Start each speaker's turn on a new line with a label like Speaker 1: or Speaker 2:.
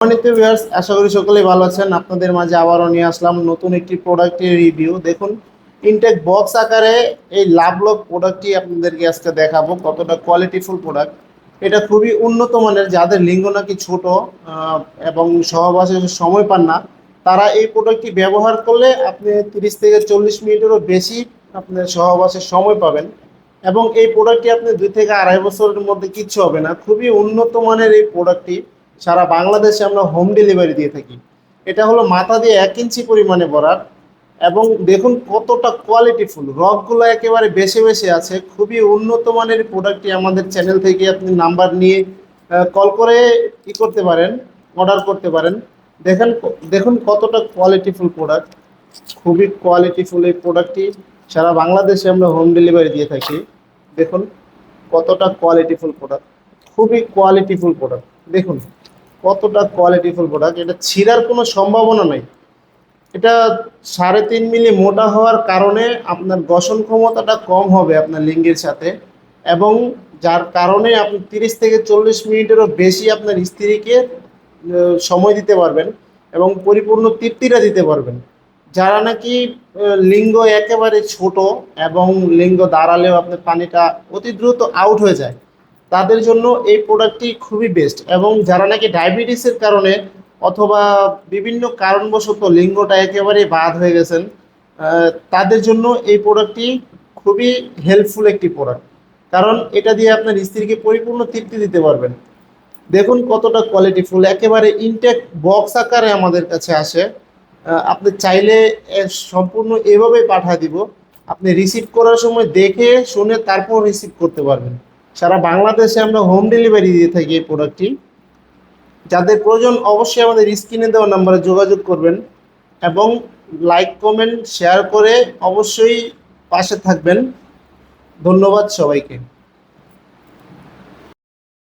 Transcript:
Speaker 1: সম্মানিত ভিউয়ার্স, আশা করি সকলেই ভালো আছেন। আপনাদের মাঝে আবারও নিয়ে আসলাম নতুন একটি প্রোডাক্টের রিভিউ। দেখুন, ইনটেক বক্স আকারে এই লাভলক প্রোডাক্টটি আপনাদেরকে আজকে দেখাবো কতটা কোয়ালিটিফুল প্রোডাক্ট। এটা খুবই উন্নত মানের, যাদের লিঙ্গ নাকি ছোট আহ, এবং সহবাসে সময় পান না, তারা এই প্রোডাক্টটি ব্যবহার করলে আপনি 30 থেকে 40 মিনিটেরও বেশি আপনার সহবাসের সময় পাবেন। এবং এই প্রোডাক্টটি আপনি 2 থেকে আড়াই বছরের মধ্যে কিচ্ছু হবে না। খুবই উন্নত মানের এই প্রোডাক্টটি সারা বাংলাদেশে আমরা হোম ডেলিভারি দিয়ে থাকি। এটা হলো মাথা দিয়ে 1 ইঞ্চি পরিমাণে ভরাট। এবং দেখুন কতটা কোয়ালিটিফুল, রকগুলো একেবারে বেশি বেশি আছে। খুবই উন্নত মানের প্রোডাক্টটি আমাদের চ্যানেল থেকে আপনি নাম্বার নিয়ে কল করে কি করতে পারেন, অর্ডার করতে পারেন। দেখেন, দেখুন কতটা কোয়ালিটিফুল প্রোডাক্ট। খুবই কোয়ালিটিফুল এই প্রোডাক্টটি সারা বাংলাদেশে আমরা হোম ডেলিভারি দিয়ে থাকি। দেখুন কতটা কোয়ালিটিফুল প্রোডাক্ট, খুবই কোয়ালিটিফুল প্রোডাক্ট। দেখুন কতটা কোয়ালিটিফুল প্রোডাক্ট, এটা ছিঁড়ার কোনো সম্ভাবনা নাই। এটা 3.5 মিলি মোটা হওয়ার কারণে আপনার দর্শন ক্ষমতাটা কম হবে আপনার লিঙ্গের সাথে, এবং যার কারণে আপনি 30 থেকে 40 মিনিটেরও বেশি আপনার স্ত্রীকে সময় দিতে পারবেন এবং পরিপূর্ণ তৃপ্তিটা দিতে পারবেন। যারা নাকি লিঙ্গ একেবারে ছোট এবং লিঙ্গ দাঁড়ালেও আপনার পানিটা অতি দ্রুত আউট হয়ে যায়, তাদের জন্য এই প্রোডাক্টটি খুবই বেস্ট। এবং যারা নাকি ডায়াবেটিসের কারণে অথবা বিভিন্ন কারণবশত লিঙ্গটা একেবারে বাদ হয়ে গেছেন, তাদের জন্য এই প্রোডাক্টটি খুবই হেল্পফুল একটি প্রোডাক্ট। কারণ এটা দিয়ে আপনার স্ত্রীকে পরিপূর্ণ তৃপ্তি দিতে পারবেন। দেখুন কতটা কোয়ালিটিফুল, একেবারে ইনটেক বক্স আকারে আমাদের কাছে আসে। আপনি চাইলে সম্পূর্ণ এভাবে পাঠিয়ে দিব। আপনি রিসিভ করার সময় দেখে শুনে তারপর রিসিভ করতে পারবেন। সারা বাংলাদেশে আমরা হোম ডেলিভারি দিয়ে থাকি এই প্রোডাক্টটি। যাদের প্রয়োজন অবশ্যই আমাদের স্ক্রিনে দেওয়া নাম্বারে যোগাযোগ করবেন এবং লাইক কমেন্ট শেয়ার করে অবশ্যই পাশে থাকবেন। ধন্যবাদ সবাইকে।